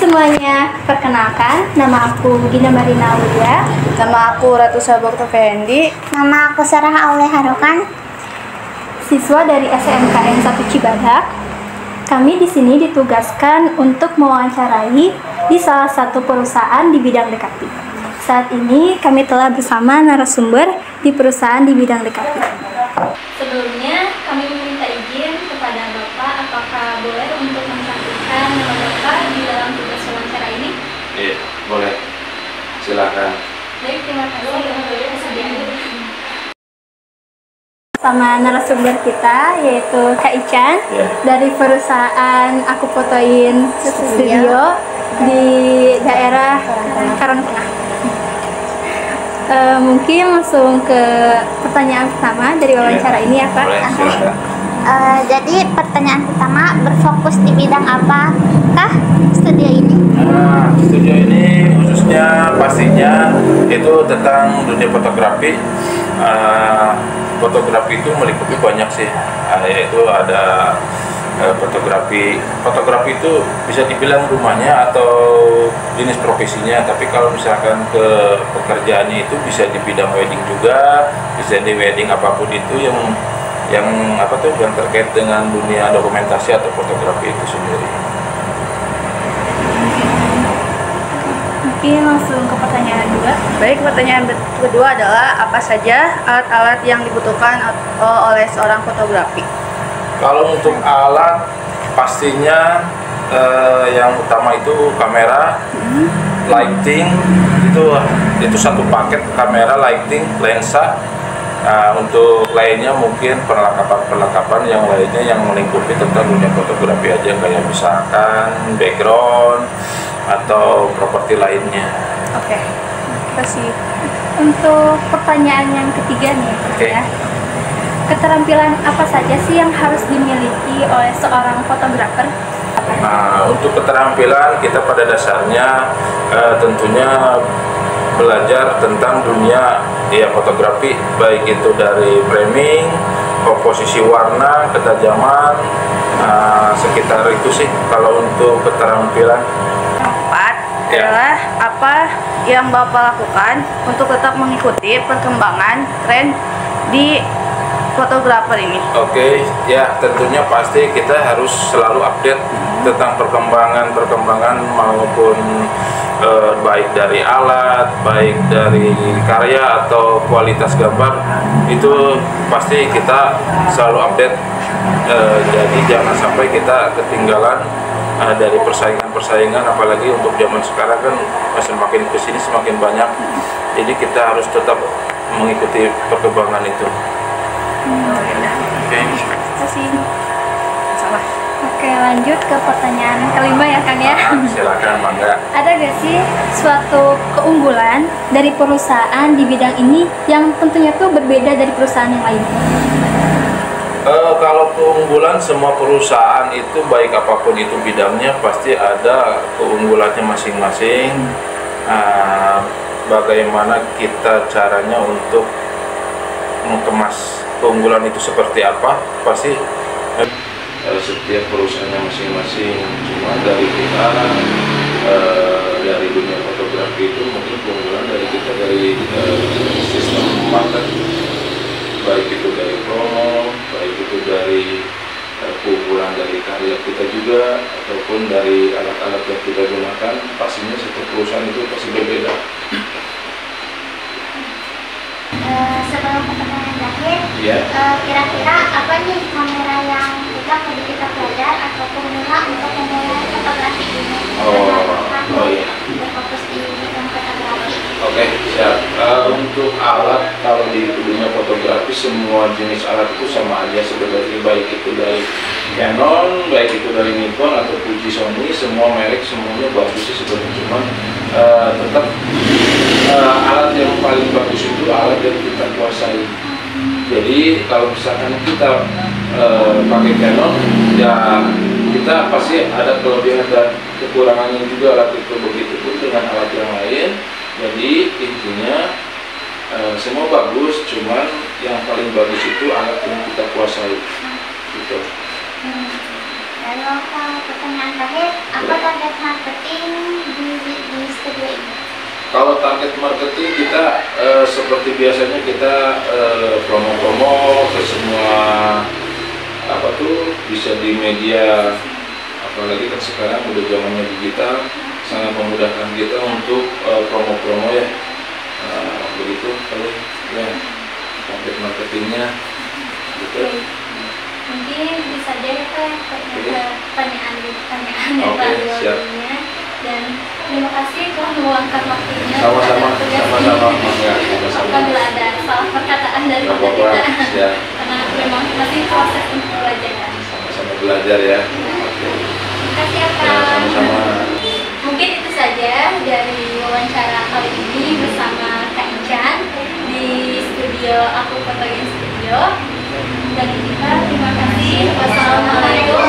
semuanya, perkenalkan, nama aku Gina Marina Aulia. Nama aku Ratu Sabokto Fendi. Nama aku Sarah Aule Harukan. Siswa dari SMKN 1 Cibadak. Kami di sini ditugaskan untuk mewawancarai di salah satu perusahaan di bidang dekati. Saat ini kami telah bersama narasumber di perusahaan di bidang dekati. Sebelumnya kami meminta izin kepada Bapak, apakah boleh untuk mencantumkan nama Bapak di dalam tugas wawancara ini? Iya, boleh. Silakan. Baik, terima kasih. Sama narasumber kita yaitu Kak Ican dari perusahaan Aku Fotoin Studio di daerah Karang Tengah. Mungkin langsung ke pertanyaan pertama dari wawancara ini ya Kak. Boleh, silakan. Jadi pertanyaan pertama, berfokus di bidang apakah studio ini? Nah, studio ini khususnya pastinya itu tentang dunia fotografi. Fotografi itu meliputi banyak sih, yaitu ada fotografi itu bisa dibilang rumahnya atau jenis profesinya, tapi kalau misalkan ke pekerjaannya itu bisa di bidang wedding juga, bisa di wedding apapun itu yang terkait dengan dunia dokumentasi atau fotografi itu sendiri. Mungkin langsung ke pertanyaan kedua. Baik, pertanyaan kedua adalah apa saja alat-alat yang dibutuhkan oleh seorang fotografi? Kalau untuk alat pastinya yang utama itu kamera, lighting, itu satu paket kamera, lighting, lensa. Untuk lainnya mungkin perlengkapan yang lainnya yang melingkupi tentang dunia fotografi aja, kayak misalkan background atau properti lainnya. Oke, terima kasih. Untuk pertanyaan yang ketiga nih, ya. Keterampilan apa saja sih yang harus dimiliki oleh seorang fotografer? Nah, untuk keterampilan kita pada dasarnya tentunya belajar tentang dunia fotografi, baik itu dari framing, komposisi warna, ketajaman, sekitar itu sih kalau untuk keterampilan. Keempat adalah apa yang Bapak lakukan untuk tetap mengikuti perkembangan tren di fotografer ini? Oke, ya tentunya pasti kita harus selalu update tentang perkembangan maupun baik dari alat, baik dari karya atau kualitas gambar, itu pasti kita selalu update. Jadi jangan sampai kita ketinggalan dari persaingan, apalagi untuk zaman sekarang kan semakin kesini semakin banyak. Jadi kita harus tetap mengikuti perkembangan itu. Oke. Salah. Oke, lanjut ke pertanyaan kelima ya Kang ya. Silakan, mangga. Ada gak sih suatu keunggulan dari perusahaan di bidang ini yang tentunya tuh berbeda dari perusahaan yang lain? Kalau keunggulan, semua perusahaan itu baik apapun itu bidangnya pasti ada keunggulannya masing-masing. Bagaimana kita caranya untuk mengemas keunggulan itu seperti apa, pasti setiap perusahaannya masing-masing. Cuma dari kita dari dunia fotografi itu mungkin keunggulan dari kita dari sistem market, baik itu dari promo, baik itu dari keunggulan dari karya kita juga, ataupun dari alat-alat yang kita gunakan. Pastinya setiap perusahaan itu pasti berbeda. Sebelum pertanyaan terakhir, kira-kira apa nih kamera yang cocok bagi kita pelajar ataupun pemula untuk memulai fotografi ini? Berfokus di bidang fotografi. Oke, siap. Untuk alat, kalau di dunia fotografi semua jenis alat itu sama aja sebenarnya, baik itu dari Canon, baik itu dari Nikon atau Fuji, Sony, semua merek semuanya bagus sih sebenarnya. Cuman tetap alat yang paling bagus itu alat yang kita kuasai. Jadi kalau misalkan kita pakai Canon, ya kita pasti ada kelebihan dan kekurangannya juga alat itu, begitupun dengan alat yang lain. Jadi intinya semua bagus, cuman yang paling bagus itu alat yang kita kuasai gitu. Lalu pertanyaan terakhir, apa target marketing Kalau target marketing kita seperti biasanya kita promo-promo ke semua bisa di media, apalagi kan sekarang udah zamannya digital, sangat memudahkan kita untuk promo-promo ya. Begitu kalau ya target marketingnya gitu. Mungkin bisa deh pertanyaan ya Pak Dionya, dan terima kasih telah meluangkan waktunya. Sama-sama. Apabila ada salah perkataan dari kita, karena memang masih proses untuk belajar. Sama-sama belajar ya. Terima kasih ya Kak. Sama-sama. Mungkin itu saja dari wawancara kali ini bersama Kak Ican di studio Aku Fotogen Studio. Dan kita terima kasih. Wassalamualaikum